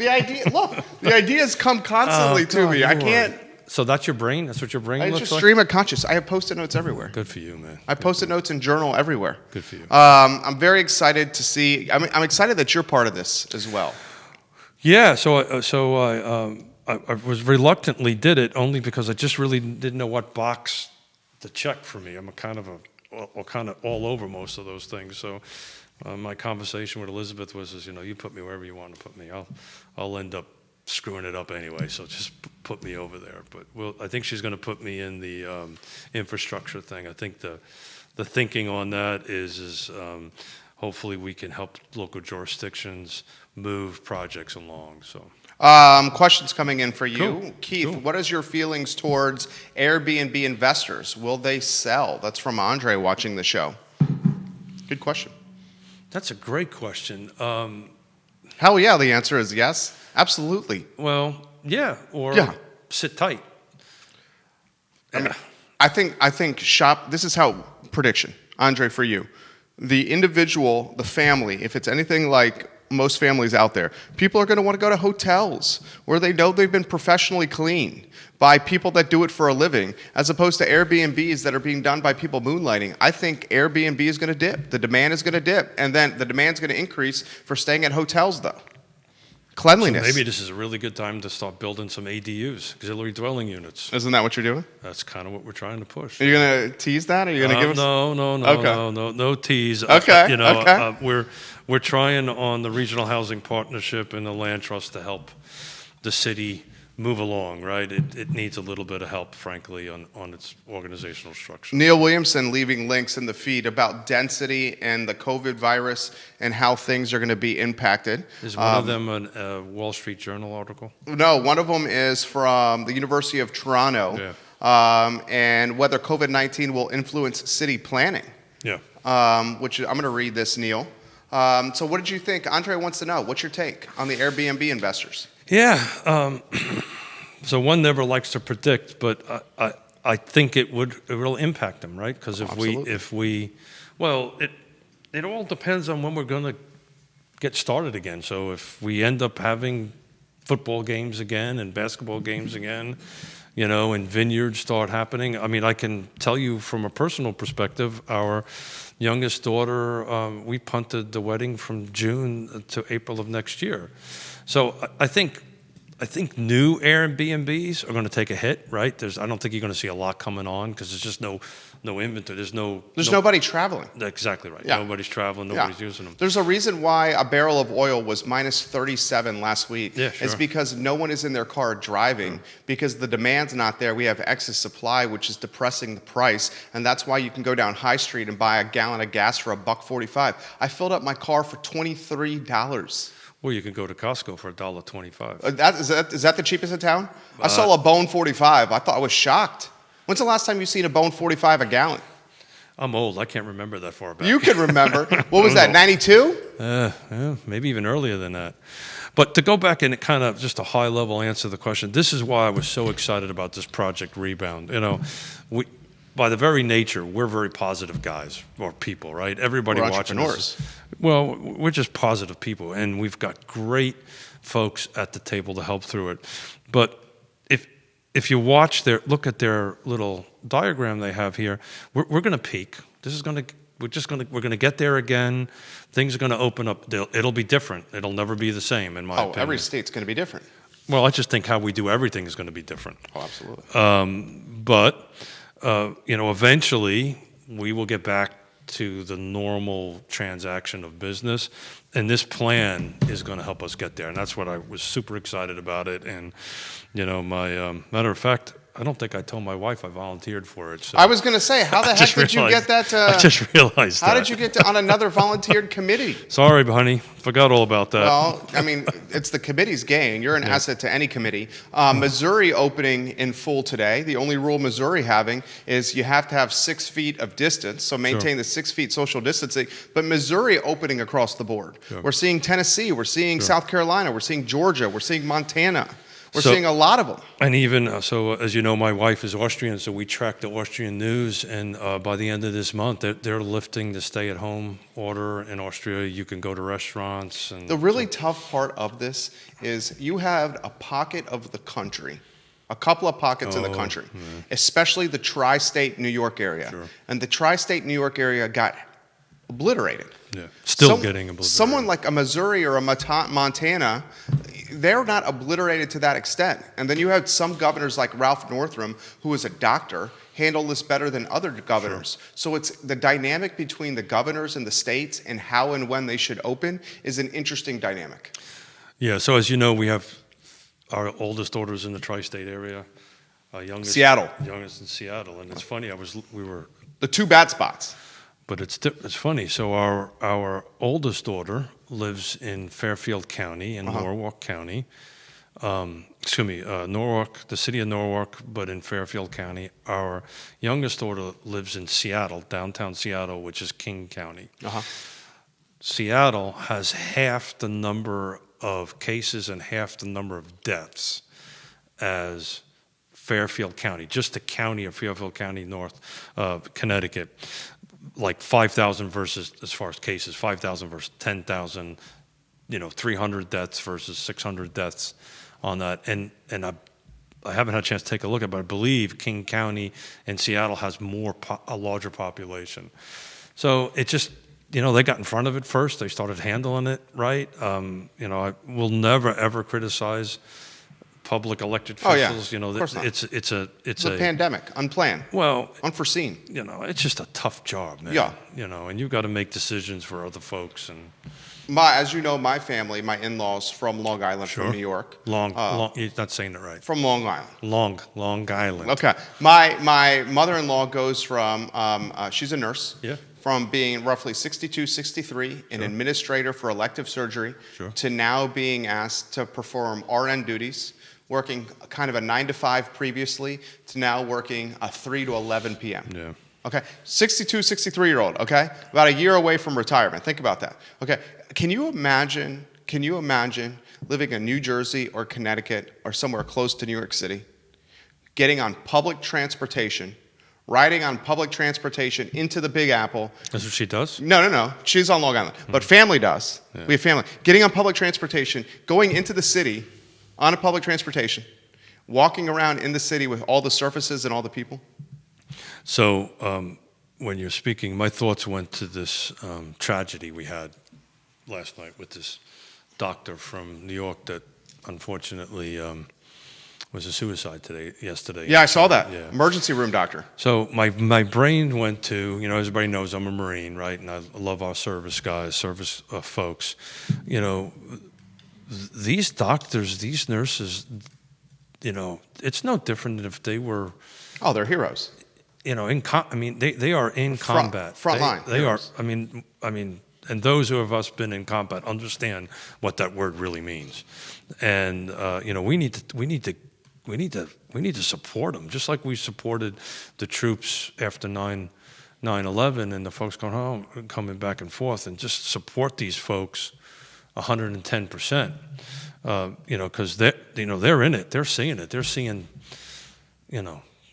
S1: The ideas come constantly to me. I can't.
S2: So that's your brain? That's what your brain looks like?
S1: It's just stream of conscious. I have Post-it notes everywhere.
S2: Good for you, man.
S1: I have Post-it notes and journal everywhere.
S2: Good for you.
S1: I'm very excited to see. I'm excited that you're part of this as well.
S2: Yeah. So I was reluctantly did it only because I just really didn't know what box to check for me. I'm a kind of a kind of all over most of those things. So my conversation with Elizabeth was, you put me wherever you want to put me. I'll end up screwing it up anyway, so just put me over there. But I think she's going to put me in the infrastructure thing. I think the thinking on that is hopefully we can help local jurisdictions move projects along. So.
S1: Questions coming in for you.
S2: Cool.
S1: Keith,
S2: Cool.
S1: What is your feelings towards Airbnb investors? Will they sell? That's from Andre watching the show. Good question.
S2: That's a great question.
S1: Hell yeah, the answer is yes. Absolutely.
S2: Well, yeah, or sit tight.
S1: I mean, I think shop, this is how, prediction, Andre, for you. The individual, the family, if it's anything like most families out there, people are going to want to go to hotels where they know they've been professionally cleaned by people that do it for a living, as opposed to Airbnbs that are being done by people moonlighting. I think Airbnb is going to dip. The demand is going to dip, and then the demand's going to increase for staying at hotels, though. Cleanliness.
S2: So maybe this is a really good time to start building some ADUs, auxiliary dwelling units.
S1: Isn't that what you're doing?
S2: That's kind of what we're trying to push.
S1: Are you going to tease that? Are you going to give us?
S2: No tease.
S1: Okay.
S2: We're trying on the Regional Housing Partnership and the Land Trust to help the city move along, right? It needs a little bit of help, frankly, on its organizational structure.
S1: Neil Williamson leaving links in the feed about density and the COVID virus and how things are going to be impacted.
S2: Is one of them a Wall Street Journal article?
S1: No, one of them is from the University of Toronto, and whether COVID-19 will influence city planning. Yeah. Which I'm going to read this, Neil. So what did you think? Andre wants to know, what's your take on the Airbnb investors?
S2: Yeah. So one never likes to predict, but I think it will impact them, right? Because it all depends on when we're going to get started again. So if we end up having football games again and basketball games again, and vineyards start happening. I mean, I can tell you from a personal perspective, our youngest daughter, we punted the wedding from June to April of next year. So I think new Airbnbs are going to take a hit, right? I don't think you're going to see a lot coming on because there's just no inventory. There's
S1: nobody traveling.
S2: Exactly right.
S1: Yeah.
S2: Nobody's traveling. Nobody's using them.
S1: There's a reason why a barrel of oil was minus 37 last week.
S2: Yeah, sure.
S1: It's because no one is in their car driving because the demand's not there. We have excess supply, which is depressing the price, and that's why you can go down High Street and buy a gallon of gas for $1.45. I filled up my car for $23.
S2: Well, you can go to Costco for $1.25.
S1: Is that the cheapest in town? I saw a Bone 45. I was shocked. When's the last time you've seen a Bone 45 a gallon?
S2: I'm old. I can't remember that far back.
S1: You can remember. What was that, 92?
S2: Yeah, maybe even earlier than that. But to go back and kind of just a high-level answer the question, this is why I was so excited about this project Rebound. By the very nature, we're very positive guys or people, right? Everybody watching us. Well, we're just positive people, and we've got great folks at the table to help through it. But if you look at their little diagram they have here, we're going to peak. We're going to get there again. Things are going to open up. It'll be different. It'll never be the same, in my opinion.
S1: Every state's going to be different.
S2: Well, I just think how we do everything is going to be different.
S1: Oh, absolutely.
S2: But eventually we will get back to the normal transaction of business, and this plan is going to help us get there. And that's what I was super excited about it. And my matter of fact, I don't think I told my wife I volunteered for it. So
S1: I was going to say, how the heck did you get that?
S2: I just realized
S1: How did you get on another volunteered committee?
S2: Sorry, honey. Forgot all about that.
S1: Well, I mean, it's the committee's gain. You're an asset to any committee. Missouri opening in full today. The only rule Missouri having is you have to have 6 feet of distance, so maintain the 6 feet social distancing. But Missouri opening across the board. Sure. We're seeing Tennessee. We're seeing South Carolina. We're seeing Georgia. We're seeing Montana. We're seeing a lot of them.
S2: And even, as you know, my wife is Austrian, so we track the Austrian news, and by the end of this month, they're lifting the stay-at-home order in Austria. You can go to restaurants. And
S1: the really tough part of this is you have a pocket of the country, a couple of pockets in the country, especially the tri-state New York area. Sure. And the tri-state New York area got obliterated.
S2: Yeah, still getting obliterated.
S1: Someone like a Missouri or a Montana, they're not obliterated to that extent. And then you had some governors like Ralph Northam, who was a doctor, handle this better than other governors. Sure. So it's the dynamic between the governors and the states and how and when they should open is an interesting dynamic.
S2: Yeah, so as you know, we have our oldest daughters in the tri-state area. Youngest in Seattle. And it's funny, we were...
S1: The two bad spots.
S2: But it's funny. So our oldest daughter lives in Fairfield County in Norwalk County. Norwalk, the city of Norwalk, but in Fairfield County. Our youngest daughter lives in Seattle, downtown Seattle, which is King County. Seattle has half the number of cases and half the number of deaths as Fairfield County, just the county of Fairfield County, North Connecticut. Like 5,000 versus, as far as cases, 5,000 versus 10,000, 300 deaths versus 600 deaths on that. And I haven't had a chance to take a look at it, but I believe King County and Seattle has a larger population. So it just, they got in front of it first. They started handling it right. I will never, ever criticize public elected officials.
S1: Of course not.
S2: It's a
S1: pandemic, unplanned, unforeseen.
S2: It's just a tough job, man.
S1: Yeah.
S2: And you've got to make decisions for other folks. And
S1: as you know, my family, my in-laws from Long Island, from New York.
S2: Long, you're not saying it right.
S1: From Long Island.
S2: Long Island.
S1: Okay. My mother-in-law goes from, she's a nurse.
S2: Yeah.
S1: From being roughly 62, 63, an administrator for elective surgery, to now being asked to perform RN duties, working kind of a 9 to 5 previously, to now working a 3 to 11 p.m.
S2: Yeah.
S1: Okay, 62, 63-year-old, okay? About a year away from retirement. Think about that. Okay, can you imagine living in New Jersey or Connecticut or somewhere close to New York City, getting on public transportation, riding on public transportation into the Big Apple?
S2: That's what she does?
S1: No. She's on Long Island. But family does. Yeah. We have family. Getting on public transportation, going into the city on a public transportation, walking around in the city with all the surfaces and all the people.
S2: So when you're speaking, my thoughts went to this tragedy we had last night with this doctor from New York that unfortunately was a suicide yesterday.
S1: Yeah, I saw that. Yeah. Emergency room doctor.
S2: So my brain went to, everybody knows I'm a Marine, right? And I love our service guys, service folks. These doctors, these nurses, it's no different than if they were...
S1: Oh, they're heroes.
S2: They are in combat.
S1: Front line.
S2: They are. I mean, and those who of us been in combat understand what that word really means. And we need to support them, just like we supported the troops after 9/11 and the folks going home, coming back and forth, and just support these folks 110%. Because they're in it. They're seeing it. They're seeing,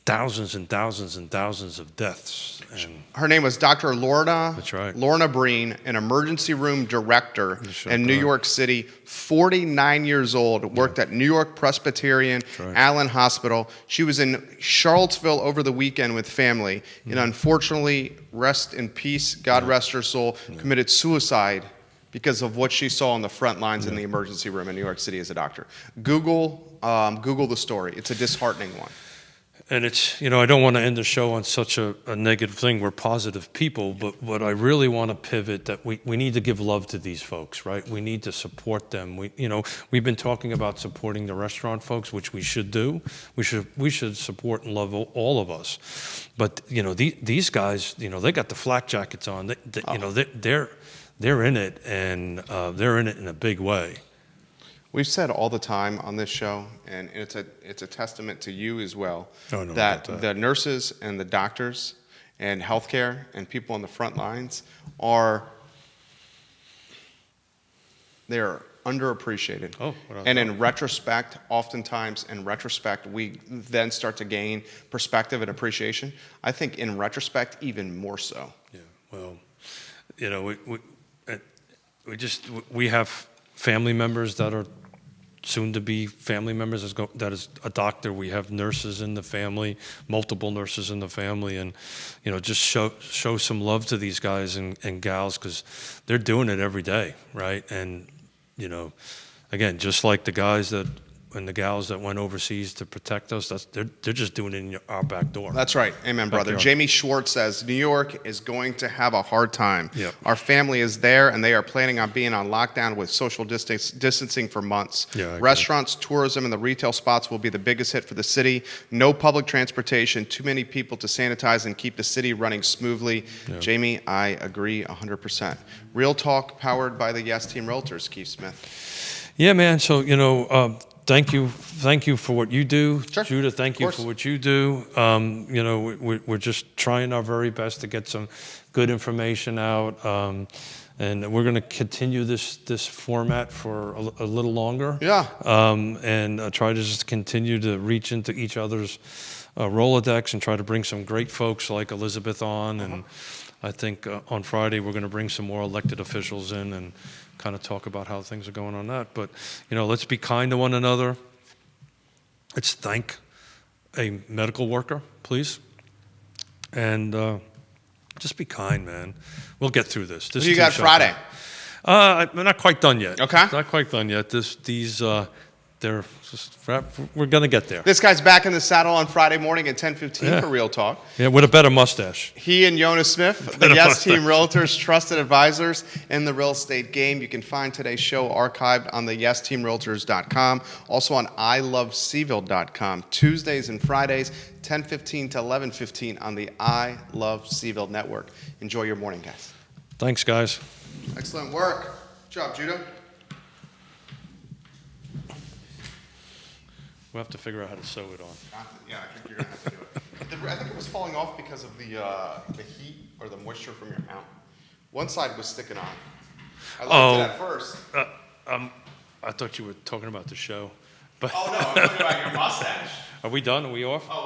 S2: thousands and thousands and thousands of deaths. And
S1: her name was Dr. Lorna.
S2: That's right.
S1: Lorna Breen, an emergency room director in New York City, 49 years old, worked at New York Presbyterian Allen Hospital. She was in Charlottesville over the weekend with family, and unfortunately, rest in peace, God rest her soul, committed suicide because of what she saw on the front lines in the emergency room in New York City as a doctor. Google the story. It's a disheartening one.
S2: And it's, I don't want to end the show on such a negative thing. We're positive people, but what I really want to pivot that we need to give love to these folks, right? We need to support them. We've been talking about supporting the restaurant folks, which we should do. We should support and love all of us. But, these guys, they got the flak jackets on. They're in it, and they're in it in a big way.
S1: We've said all the time on this show, and it's a testament to you as well, that the nurses and the doctors and healthcare and people on the front lines they're underappreciated. And in retrospect, oftentimes we then start to gain perspective and appreciation. I think in retrospect, even more so.
S2: Yeah, well, we have family members that are soon to be family members. That is a doctor. We have nurses in the family, multiple nurses in the family, and just show some love to these guys and gals, because they're doing it every day, right? And again, just like the guys that and the gals that went overseas to protect us, they're just doing it in our back door.
S1: That's right. Amen, brother.
S2: Backyard.
S1: Jamie Schwartz says, New York is going to have a hard time.
S2: Yep.
S1: Our family is there, and they are planning on being on lockdown with social distancing for months.
S2: Yeah, I agree.
S1: Restaurants, tourism, and the retail spots will be the biggest hit for the city. No public transportation, too many people to sanitize and keep the city running smoothly.
S2: Yeah.
S1: Jamie, I agree 100%. Real Talk, powered by the Yes Team Realtors, Keith Smith.
S2: Yeah, man. So, thank you for what you do.
S1: Sure.
S2: Judah, thank you for what you do. We're just trying our very best to get some good information out, and we're going to continue this format for a little longer.
S1: Yeah.
S2: And try to just continue to reach into each other's Rolodex and try to bring some great folks like Elizabeth on. And I think on Friday we're going to bring some more elected officials in and kind of talk about how things are going on that. But, let's be kind to one another. Let's thank a medical worker, please. And just be kind, man. We'll get through this.
S1: What do you got Friday?
S2: We're not quite done yet.
S1: Okay.
S2: Not quite done yet. We're going to get there.
S1: This guy's back in the saddle on Friday morning at 10:15 for Real Talk.
S2: Yeah, with a better mustache.
S1: He and Yonna Smith, the Yes Team Realtors, trusted advisors in the real estate game. You can find today's show archived on the YesTeamRealtors.com, also on ILoveCVille.com, Tuesdays and Fridays, 10:15 to 11:15 on the I Love CVille Network. Enjoy your morning, guys.
S2: Thanks, guys.
S1: Excellent work. Good job, Judah.
S2: We'll have to figure out how to sew it on.
S1: Yeah, I think you're going to have to do it. I think it was falling off because of the heat or the moisture from your mount. One side was sticking on. I liked it at first.
S2: I thought you were talking about the show. But
S1: Oh, no, I'm talking about your mustache.
S2: Are we done? Are we off?
S1: Oh.